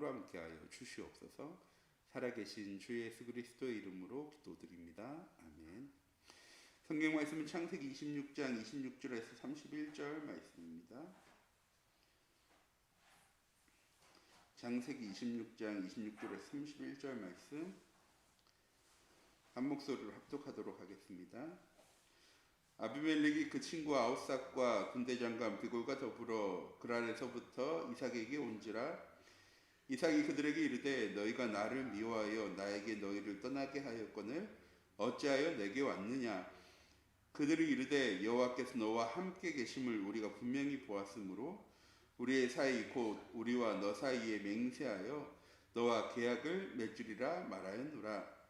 영으로 함께하여 주시옵소서. 살아계신 주 예수 그리스도의 이름으로 기도드립니다. 아멘. 성경 말씀은 창세기 26장 26절에서 31절 말씀입니다. 창세기 26장 26절에서 31절 말씀 한 목소리로 합독하도록 하겠습니다. 아비멜렉이 그 친구 아웃삭과 군대장관 비골과 더불어 그랄에서부터 이삭에게 온지라. 이삭이 그들에게 이르되 너희가 나를 미워하여 나에게 너희를 떠나게 하였거늘 어찌하여 내게 왔느냐. 그들이 이르되 여호와께서 너와 함께 계심을 우리가 분명히 보았으므로 우리의 사이 곧 우리와 너 사이에 맹세하여 너와 계약을 맺으리라 말하였노라.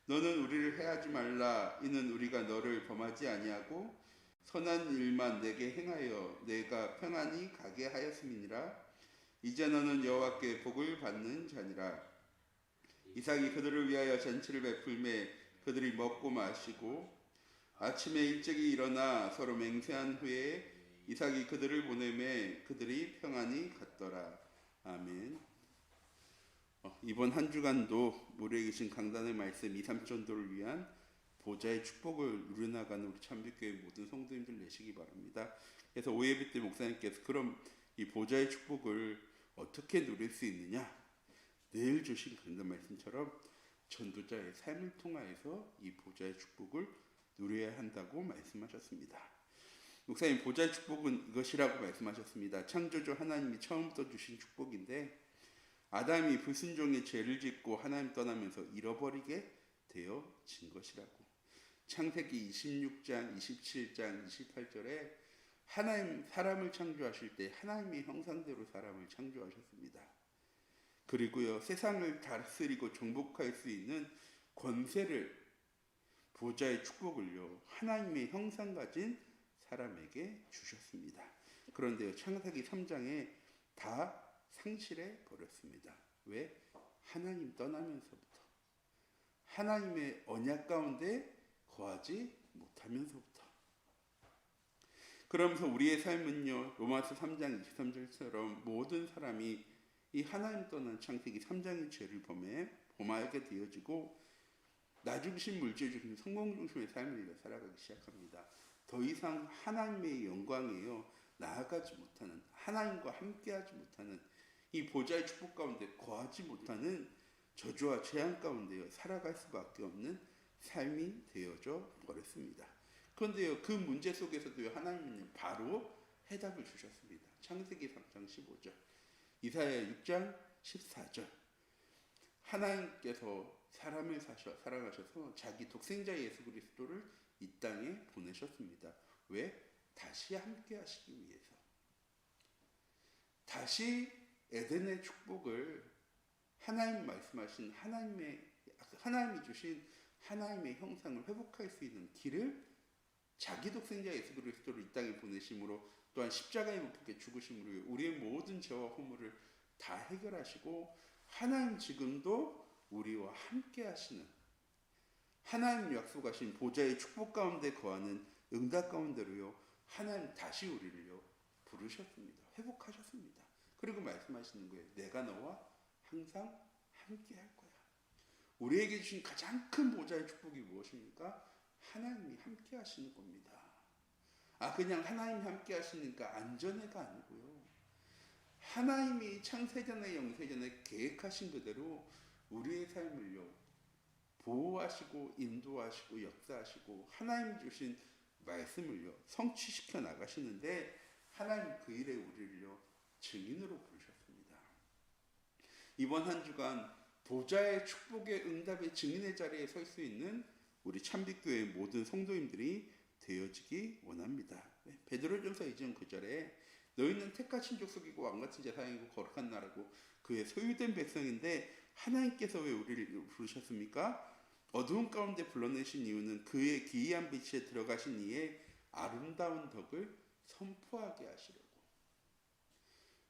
너는 우리를 해하지 말라. 이는 우리가 너를 범하지 아니하고 선한 일만 내게 행하여 내가 평안히 가게 하였음이니라. 이제 너는 여호와께 복을 받는 자니라. 이삭이 그들을 위하여 잔치를 베풀매 그들이 먹고 마시고 아침에 일찍이 일어나 서로 맹세한 후에 이삭이 그들을 보내매 그들이 평안히 갔더라. 아멘. 이번 한 주간도 우리에게 계신 강단의 말씀 2, 3전도를 위한 보좌의 축복을 누려나가는 우리 참빛교회 모든 성도님들 내시기 바랍니다. 그래서 오예비 때 목사님께서 그럼 이 보좌의 축복을 어떻게 누릴 수 있느냐? 내일 주신 강단 말씀처럼 전도자의 삶을 통하여서 이 보좌의 축복을 누려야 한다고 말씀하셨습니다. 목사님, 보좌의 축복은 이것이라고 말씀하셨습니다. 창조주 하나님이 처음부터 주신 축복인데 아담이 불순종의 죄를 짓고 하나님 떠나면서 잃어버리게 되어진 것이라고. 창세기 26장, 27장, 28절에 하나님 사람을 창조하실 때 하나님의 형상대로 사람을 창조하셨습니다. 그리고요, 세상을 다스리고 정복할 수 있는 권세를, 보좌의 축복을요, 하나님의 형상 가진 사람에게 주셨습니다. 그런데요, 창세기 3장에 다 상실해 버렸습니다. 왜? 하나님 떠나면서부터, 하나님의 언약 가운데 거하지 못하면서부터. 그러면서 우리의 삶은요, 로마서 3장 23절처럼 모든 사람이 이 하나님 떠난 창세기 3장의 죄를 범하게 되어지고 나 중심, 물질 중심, 성공 중심의 삶을 살아가기 시작합니다. 더 이상 하나님의 영광에요 나아가지 못하는, 하나님과 함께하지 못하는, 이 보좌의 축복 가운데 거하지 못하는 저주와 재앙 가운데요 살아갈 수밖에 없는 삶이 되어져 버렸습니다. 그런데요, 그 문제 속에서도 하나님은 바로 해답을 주셨습니다. 창세기 3장 15절, 이사야 6장 14절. 하나님께서 사람을 사랑하셔서 자기 독생자 예수 그리스도를 이 땅에 보내셨습니다. 왜? 다시 함께 하시기 위해서. 다시 에덴의 축복을, 하나님 말씀하신 하나님이 주신 하나님의 형상을 회복할 수 있는 길을 자기 독생자 예수 그리스도를 이 땅에 보내심으로, 또한 십자가에 못 박혀 죽으심으로 우리의 모든 죄와 허물을 다 해결하시고 하나님 지금도 우리와 함께 하시는, 하나님 약속하신 보좌의 축복 가운데 거하는 응답 가운데로요 하나님 다시 우리를요 부르셨습니다. 회복하셨습니다. 그리고 말씀하시는 거예요. 내가 너와 항상 함께 할 거야. 우리에게 주신 가장 큰 보좌의 축복이 무엇입니까? 하나님이 함께 하시는 겁니다. 그냥 하나님이 함께 하시니까 안전해가 아니고요, 하나님이 창세전에 영세전에 계획하신 그대로 우리의 삶을요 보호하시고 인도하시고 역사하시고 하나님 주신 말씀을요 성취시켜 나가시는데, 하나님 그 일에 우리를요 증인으로 부르셨습니다. 이번 한 주간 보좌의 축복의 응답의 증인의 자리에 설 수 있는 우리 참빛교회의 모든 성도님들이 되어지기 원합니다. 베드로전서 2장 9절에 너희는 택하신 족속이고 왕같은 제사장이고 거룩한 나라고 그의 소유된 백성인데 하나님께서 왜 우리를 부르셨습니까? 어두운 가운데 불러내신 이유는 그의 기이한 빛에 들어가신 이의 아름다운 덕을 선포하게 하시려고.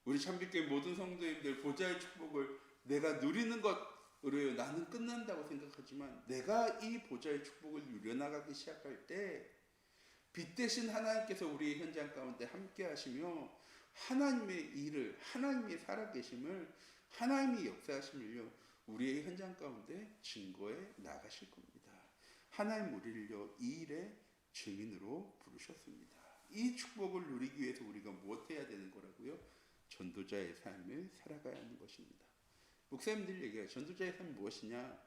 우리 참빛교회 모든 성도님들, 보좌의 축복을 내가 누리는 것으로 나는 끝난다고 생각하지만, 내가 이 보좌의 축복을 누려나가기 시작할 때 빛 대신 하나님께서 우리의 현장 가운데 함께 하시며 하나님의 일을, 하나님의 살아계심을, 하나님이 역사하심을요 우리의 현장 가운데 증거해 나가실 겁니다. 하나님 우리를요 이 일의 증인으로 부르셨습니다. 이 축복을 누리기 위해서 우리가 무엇해야 되는 거라고요? 전도자의 삶을 살아가야 하는 것입니다. 목사님들 얘기해요. 전도자의 삶이 무엇이냐?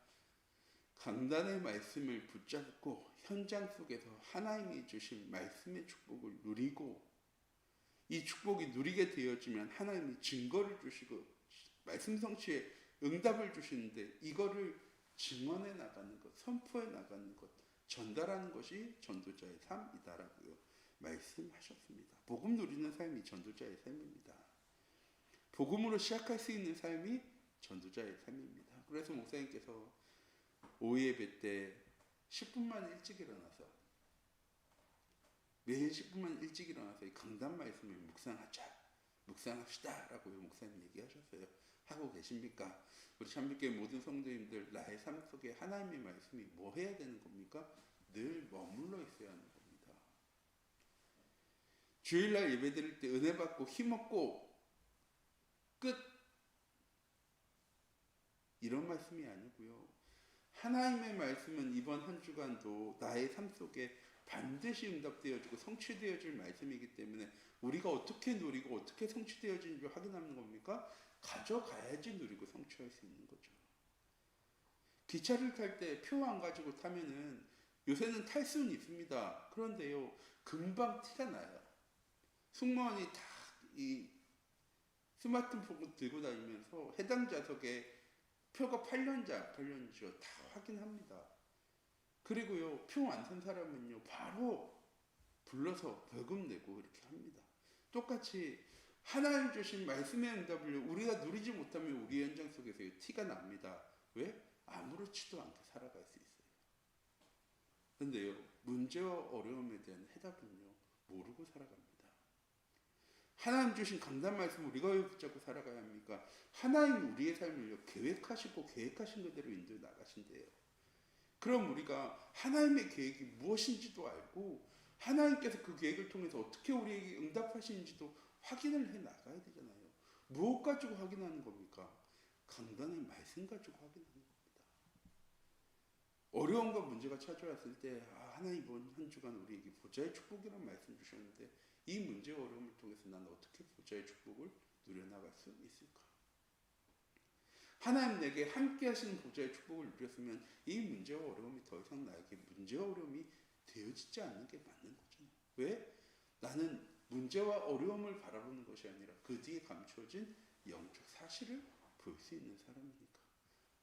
강단의 말씀을 붙잡고 현장 속에서 하나님이 주신 말씀의 축복을 누리고 이 축복이 누리게 되어지면 하나님이 증거를 주시고 말씀 성취에 응답을 주시는데 이거를 증언해 나가는 것, 선포해 나가는 것, 전달하는 것이 전도자의 삶이다라고요 말씀하셨습니다. 복음 누리는 삶이 전도자의 삶입니다. 복음으로 시작할 수 있는 삶이 전도자의 삶입니다. 그래서 목사님께서 오후 예배 때 10분만 일찍 일어나서 매일 10분만 일찍 일어나서 이 강단 말씀을 묵상합시다 라고 목사님 얘기하셨어요. 하고 계십니까? 우리 참빛교회 모든 성도님들 나의 삶 속에 하나님의 말씀이 뭐 해야 되는 겁니까? 늘 머물러 있어야 하는 겁니다. 주일날 예배 드릴 때 은혜 받고 힘없고 끝 이런 말씀이 아니고요. 하나님의 말씀은 이번 한 주간도 나의 삶 속에 반드시 응답되어지고 성취되어질 말씀이기 때문에 우리가 어떻게 누리고 어떻게 성취되어지는지 확인하는 겁니까? 가져가야지 누리고 성취할 수 있는 거죠. 기차를 탈 때 표 안 가지고 타면은 요새는 탈 수는 있습니다. 그런데요 금방 티가 나요. 승무원이 다 이 스마트폰 들고 다니면서 해당 좌석에 표가 팔렸는지 안 팔렸는지요 다 확인합니다. 그리고요 표 안 산 사람은요 바로 불러서 벌금 내고 이렇게 합니다. 똑같이 하나님 주신 말씀의 응답을 우리가 누리지 못하면 우리 현장 속에서 티가 납니다. 왜? 아무렇지도 않게 살아갈 수 있어요. 그런데요 문제와 어려움에 대한 해답은요 모르고 살아갑니다. 하나님 주신 강단 말씀 우리가 왜 붙잡고 살아가야 합니까? 하나님 우리의 삶을 계획하시고 계획하신 그대로 인도해 나가신대요. 그럼 우리가 하나님의 계획이 무엇인지도 알고 하나님께서 그 계획을 통해서 어떻게 우리에게 응답하시는지도 확인을 해 나가야 되잖아요. 무엇 가지고 확인하는 겁니까? 강단의 말씀 가지고 확인하는 겁니다. 어려움과 문제가 찾아왔을 때 하나님 이번 한 주간 우리에게 보좌의 축복이라는 말씀 주셨는데 이 문제와 어려움을 통해서 나는 어떻게 보좌의 축복을 누려나갈 수 있을까? 하나님 내게 함께 하시는 보좌의 축복을 누렸으면 이 문제와 어려움이 더 이상 나에게 문제와 어려움이 되어지지 않는 게 맞는 거잖아요. 왜? 나는 문제와 어려움을 바라보는 것이 아니라 그 뒤에 감추어진 영적 사실을 볼 수 있는 사람이니까.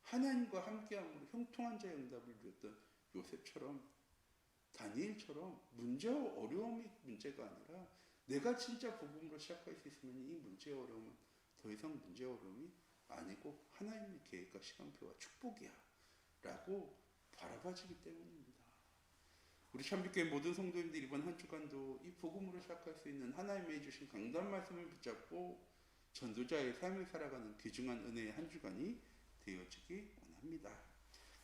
하나님과 함께함으로 형통한 자의 응답을 누렸던 요셉처럼 다니엘처럼 문제와 어려움이 문제가 아니라 내가 진짜 복음으로 시작할 수 있으면 이 문제와 어려움은 더 이상 문제와 어려움이 아니고 하나님의 계획과 시간표와 축복이야 라고 바라봐지기 때문입니다. 우리 참빛교회 모든 성도님들이 이번 한 주간도 이 복음으로 시작할 수 있는 하나님의 주신 강단 말씀을 붙잡고 전도자의 삶을 살아가는 귀중한 은혜의 한 주간이 되어지기 원합니다.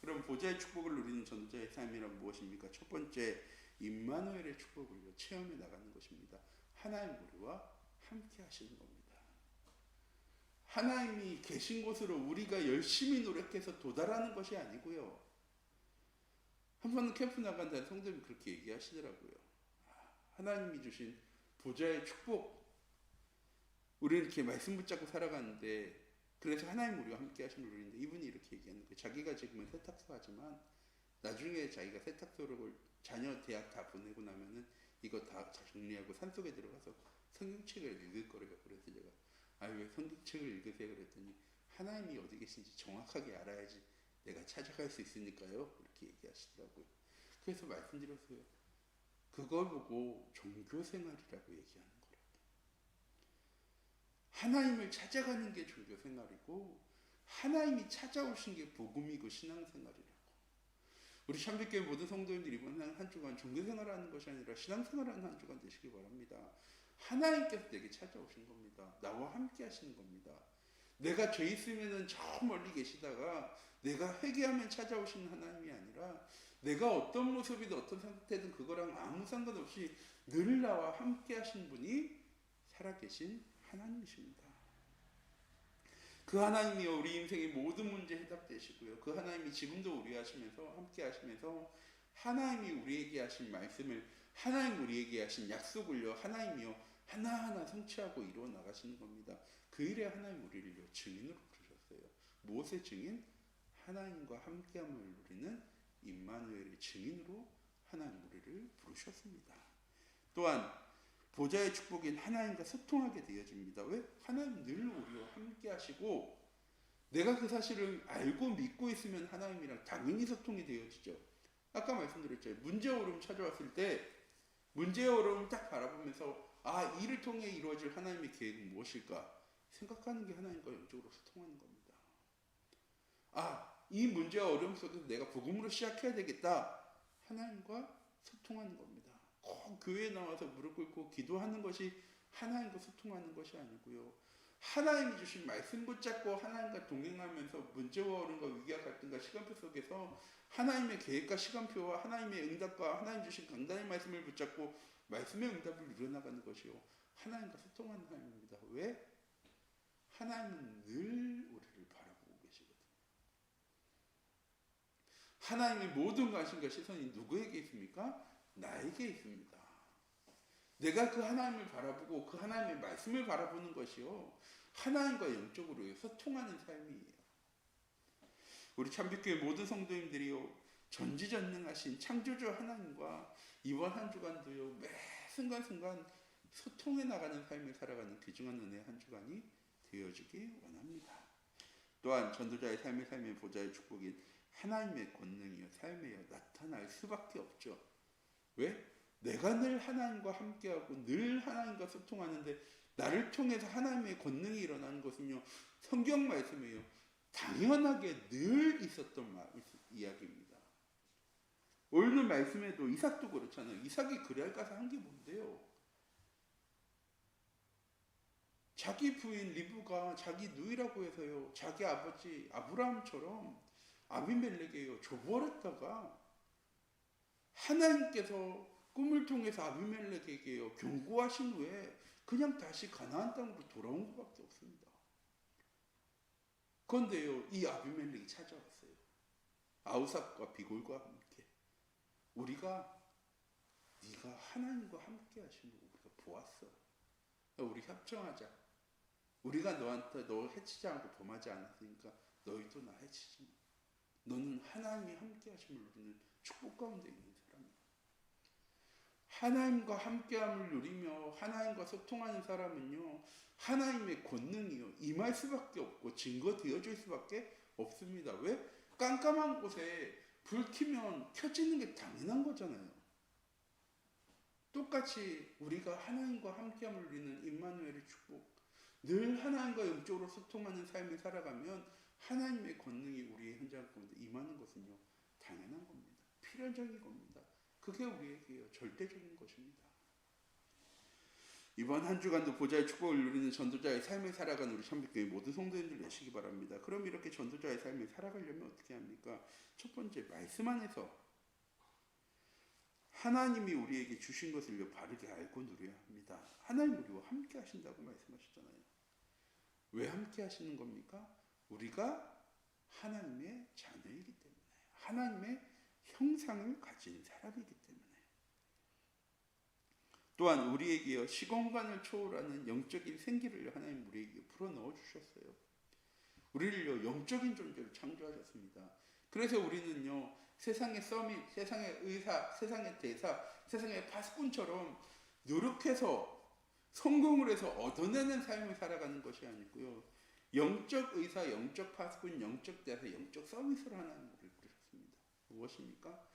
그럼 보좌의 축복을 누리는 전도자의 삶이란 무엇입니까? 첫 번째, 임마누엘의 축복을 체험해 나가는 것입니다. 하나님 우리와 함께 하시는 겁니다. 하나님이 계신 곳으로 우리가 열심히 노력해서 도달하는 것이 아니고요. 한 번은 캠프 나간다는 성도님이 그렇게 얘기하시더라고요. 하나님이 주신 보좌의 축복, 우리는 이렇게 말씀 붙잡고 살아가는데 그래서 하나님 우리와 함께 하심을 누리는데 이분이 이렇게 얘기하는 거예요. 자기가 지금은 세탁소 하지만 나중에 자기가 세탁소를 자녀 대학 다 보내고 나면은 이거 다 정리하고 산속에 들어가서 성경책을 읽을 거래요. 그래서 제가 왜 성경책을 읽으세요? 그랬더니 하나님이 어디 계신지 정확하게 알아야지 내가 찾아갈 수 있으니까요. 이렇게 얘기하시더라고요. 그래서 말씀드렸어요. 그걸 보고 종교생활이라고 얘기하는 거라고. 하나님을 찾아가는 게 종교생활이고 하나님이 찾아오신 게 복음이고 신앙생활이라고. 우리 참빛교회 모든 성도님들이 이번 한 주간 종교생활하는 것이 아니라 신앙생활하는 한 주간 되시기 바랍니다. 하나님께서 내게 찾아오신 겁니다. 나와 함께 하시는 겁니다. 내가 죄 있으면은 저 멀리 계시다가 내가 회개하면 찾아오시는 하나님이 아니라 내가 어떤 모습이든 어떤 상태든 그거랑 아무 상관없이 늘 나와 함께 하신 분이 살아계신 하나님이십니다. 그 하나님이요 우리 인생의 모든 문제 해답되시고요. 그 하나님이 지금도 우리 하시면서 함께 하시면서 하나님이 우리에게 하신 말씀을 하나님 우리에게 하신 약속을요 하나님이요 하나하나 성취하고 이루어 나가시는 겁니다. 그 일에 하나님 우리를요 증인으로 부르셨어요. 무엇의 증인? 하나님과 함께함을 누리는 임마누엘의 증인으로 하나님 우리를 부르셨습니다. 또한 보좌의 축복인 하나님과 소통하게 되어집니다. 왜? 하나님 늘 우리와 함께 하시고 내가 그 사실을 알고 믿고 있으면 하나님이랑 당연히 소통이 되어지죠. 아까 말씀드렸죠. 문제와 어려움 찾아왔을 때 문제와 어려움을 딱 바라보면서 이를 통해 이루어질 하나님의 계획은 무엇일까? 생각하는 게 하나님과 영적으로 소통하는 겁니다. 이 문제와 어려움 속에서 내가 복음으로 시작해야 되겠다. 하나님과 소통하는 겁니다. 꼭 교회에 나와서 무릎 꿇고 기도하는 것이 하나님과 소통하는 것이 아니고요. 하나님이 주신 말씀 붙잡고 하나님과 동행하면서 문제와 어려움과 위기와 갈등과 시간표 속에서 하나님의 계획과 시간표와 하나님의 응답과 하나님 주신 강단의 말씀을 붙잡고 말씀의 응답을 누려나가는 것이요. 하나님과 소통하는 하나님입니다. 왜? 하나님은 늘 우리를 바라보고 계시거든요. 하나님의 모든 관심과 시선이 누구에게 있습니까? 나에게 있습니다. 내가 그 하나님을 바라보고 그 하나님의 말씀을 바라보는 것이요. 하나님과 영적으로 소통하는 삶이에요. 우리 참빛교회 모든 성도님들이요. 전지전능하신 창조주 하나님과 이번 한 주간도요. 매 순간순간 소통해 나가는 삶을 살아가는 귀중한 은혜의 한 주간이 되어주기 원합니다. 또한 전도자의 삶의 보좌의 축복인 하나님의 권능이요. 삶에요. 나타날 수밖에 없죠. 왜? 내가 늘 하나님과 함께하고 늘 하나님과 소통하는데 나를 통해서 하나님의 권능이 일어나는 것은요. 성경 말씀이에요. 당연하게 늘 있었던 이야기입니다. 오늘 말씀에도 이삭도 그렇잖아요. 이삭이 그레알 가서 한 게 뭔데요? 자기 부인 리브가 자기 누이라고 해서요. 자기 아버지 아브라함처럼 아비멜렉에요. 줘버렸다가 하나님께서 꿈을 통해서 아비멜렉에게요. 경고하신 후에 그냥 다시 가나안 땅으로 돌아온 것밖에 없습니다. 그런데요. 이 아비멜렉이 찾아왔어요. 아우삭과 비골과 함께. 우리가 네가 하나님과 함께 하시는 거 우리가 보았어. 우리 협정하자. 우리가 너한테 너 해치지 않고 범하지 않았으니까 너희도 나 해치지 마. 너는 하나님이 함께 하심을 누리는 축복 가운데 있는 사람이야. 하나님과 함께함을 누리며 하나님과 소통하는 사람은요. 하나님의 권능이요. 임할 수밖에 없고 증거 되어줄 수밖에 없습니다. 왜? 깜깜한 곳에 불 켜면 켜지는 게 당연한 거잖아요. 똑같이 우리가 하나님과 함께함을 누리는 임마누엘의 축복, 늘 하나님과 영적으로 소통하는 삶을 살아가면 하나님의 권능이 우리의 현장 가운데 임하는 것은요 당연한 겁니다. 필연적인 겁니다. 그게 우리에게요 절대적인 것입니다. 이번 한 주간도 보좌의 축복을 누리는 전도자의 삶을 살아가는 우리 참빛교회 모든 성도님들 되시기 바랍니다. 그럼 이렇게 전도자의 삶을 살아가려면 어떻게 합니까? 첫 번째, 말씀 안에서 하나님이 우리에게 주신 것을 바르게 알고 누려야 합니다. 하나님 우리와 함께 하신다고 말씀하셨잖아요. 왜 함께 하시는 겁니까? 우리가 하나님의 자녀이기 때문에, 하나님의 형상을 가진 사람이기 때문에. 또한 우리에게 시공간을 초월하는 영적인 생기를 하나님 우리에게 풀어넣어 주셨어요. 우리를 영적인 존재로 창조하셨습니다. 그래서 우리는요 세상의 서밋, 세상의 의사, 세상의 대사, 세상의 파수꾼처럼 노력해서 성공을 해서 얻어내는 삶을 살아가는 것이 아니고요. 영적 의사, 영적 파수꾼, 영적 대사, 영적 서밋으로 하나님 우리를 부르셨습니다. 무엇입니까?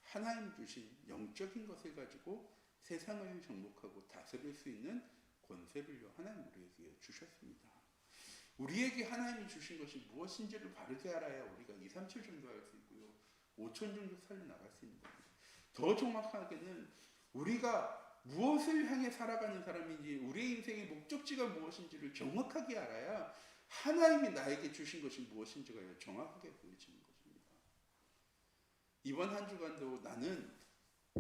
하나님 주신 영적인 것을 가지고 세상을 정복하고 다스릴 수 있는 권세를요 하나님 우리에게 주셨습니다. 우리에게 하나님이 주신 것이 무엇인지를 바르게 알아야 우리가 237 전도할 수 있고요. 5천 정도 살려나갈 수 있는 겁니다. 더 정확하게는 우리가 무엇을 향해 살아가는 사람인지 우리의 인생의 목적지가 무엇인지를 정확하게 알아야 하나님이 나에게 주신 것이 무엇인지가 정확하게 보여지는 것입니다. 이번 한 주간도 나는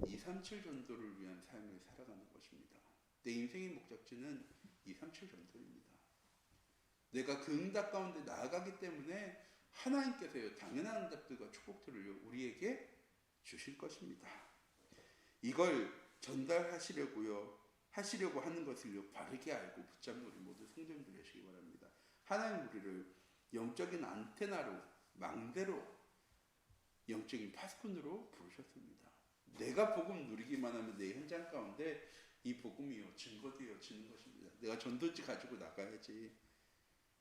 237 전도를 위한 삶을 살아가는 것입니다. 내 인생의 목적지는 237 전도입니다. 내가 그 응답 가운데 나아가기 때문에 하나님께서요 당연한 응답들과 축복들을 우리에게 주실 것입니다. 이걸 하시려고 하는 것을요 바르게 알고 붙잡는 우리 모두 성도님들 되시기 바랍니다. 하나님 우리를 영적인 안테나로, 망대로, 영적인 파수꾼으로 부르셨습니다. 내가 복음 누리기만 하면 내 현장 가운데 이 복음이요 증거되어지는 것입니다. 내가 전도지 가지고 나가야지,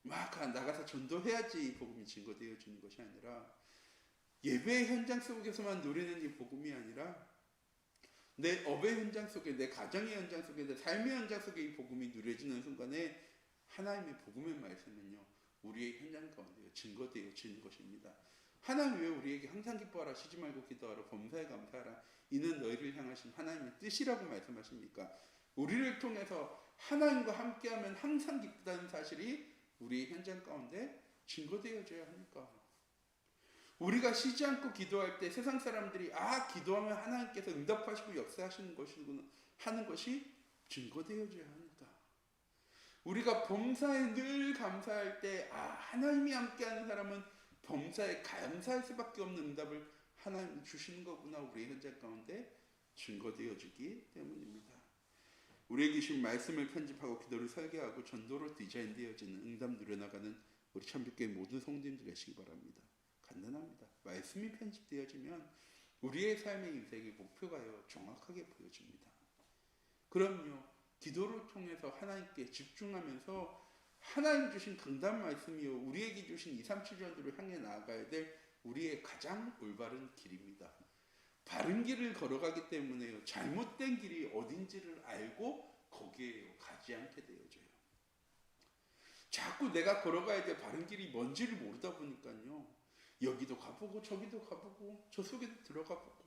막 나가서 전도해야지 이 복음이 증거되어지는 것이 아니라, 예배의 현장 속에서만 누리는 이 복음이 아니라 내 업의 현장 속에, 내 가정의 현장 속에, 내 삶의 현장 속에 이 복음이 누려지는 순간에 하나님의 복음의 말씀은요 우리의 현장 가운데 증거되어지는 것입니다. 하나님 왜 우리에게 항상 기뻐하라, 쉬지 말고 기도하라, 범사에 감사하라, 이는 너희를 향하신 하나님의 뜻이라고 말씀하십니까? 우리를 통해서 하나님과 함께하면 항상 기쁘다는 사실이 우리의 현장 가운데 증거되어져야 하니까. 우리가 쉬지 않고 기도할 때 세상 사람들이 기도하면 하나님께서 응답하시고 역사하시는 것이구나 하는 것이 증거되어져야 하니까. 우리가 범사에 늘 감사할 때 하나님이 함께하는 사람은 범사에 감사할 수밖에 없는 응답을 하나님 주시는 거구나, 우리의 현장 가운데 증거되어지기 때문입니다. 우리에게 주신 말씀을 편집하고 기도를 설계하고 전도로 디자인되어지는 응답 누려나가는 우리 참빛교회 모든 성도님들 되시기 바랍니다. 간단합니다. 말씀이 편집되어지면 우리의 삶의 인생의 목표가요 정확하게 보여집니다. 그럼요 기도를 통해서 하나님께 집중하면서 하나님 주신 강단 말씀이요 우리에게 주신 2, 3, 7전도를 향해 나아가야 될 우리의 가장 올바른 길입니다. 바른 길을 걸어가기 때문에요 잘못된 길이 어딘지를 알고 거기에 가지 않게 되어져요. 자꾸 내가 걸어가야 될 바른 길이 뭔지를 모르다 보니까요 여기도 가보고 저기도 가보고 저 속에도 들어가보고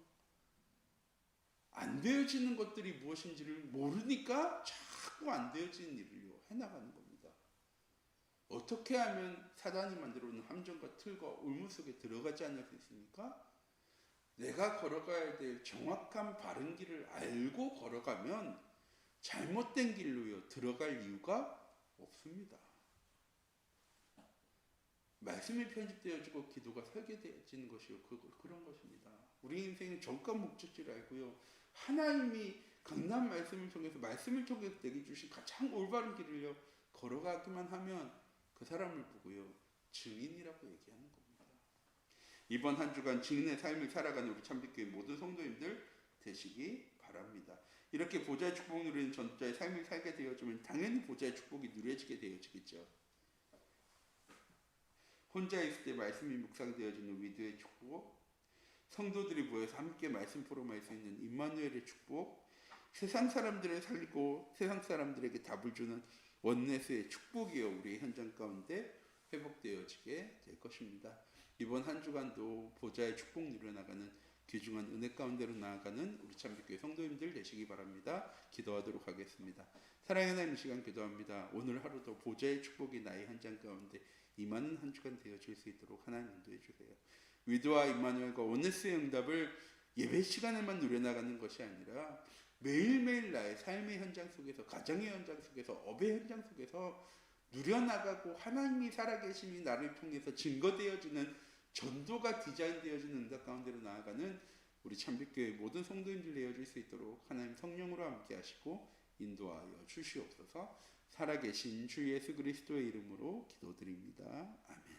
안 되어지는 것들이 무엇인지를 모르니까 자꾸 안 되어지는 일을요 해나가는 겁니다. 어떻게 하면 사단이 만들어놓은 함정과 틀과 올무 속에 들어가지 않을 수 있습니까? 내가 걸어가야 될 정확한 바른 길을 알고 걸어가면 잘못된 길로요 들어갈 이유가 없습니다. 말씀이 편집되어지고 기도가 설계되어지는 것이요 그런 것입니다. 우리 인생의 정과 목적지를 알고요 하나님이 강단 말씀을 통해서 내게 주신 가장 올바른 길을요 걸어가기만 하면 그 사람을 보고요 증인이라고 얘기하는 겁니다. 이번 한 주간 증인의 삶을 살아가는 우리 참빛교회 모든 성도님들 되시기 바랍니다. 이렇게 보좌의 축복을 누리는 전도자의 삶을 살게 되어지면 당연히 보좌의 축복이 누려지게 되어지겠죠. 혼자 있을 때 말씀이 묵상되어지는 위도의 축복, 성도들이 모여서 함께 말씀 포럼할 수 있는 임마누엘의 축복, 세상 사람들을 살리고 세상 사람들에게 답을 주는 원네스의 축복이요 우리의 현장 가운데 회복되어지게 될 것입니다. 이번 한 주간도 보좌의 축복 누려나가는 귀중한 은혜 가운데로 나아가는 우리 참빛교회 성도님들 되시기 바랍니다. 기도하도록 하겠습니다. 사랑의 하나님, 이 시간 기도합니다. 오늘 하루도 보좌의 축복이 나의 현장 가운데 임하는 한 주간 되어질 수 있도록 하나님 인도해 주세요. 위도와 임마누엘과 원네스의 응답을 예배 시간에만 누려나가는 것이 아니라 매일매일 나의 삶의 현장 속에서, 가정의 현장 속에서, 업의 현장 속에서 누려나가고 하나님이 살아계심이 나를 통해서 증거되어지는 전도가 디자인되어지는 응답 가운데로 나아가는 우리 참빛교회 모든 성도님들 되어질 수 있도록 하나님 성령으로 함께 하시고 인도하여 주시옵소서. 살아계신 주 예수 그리스도의 이름으로 기도드립니다. 아멘.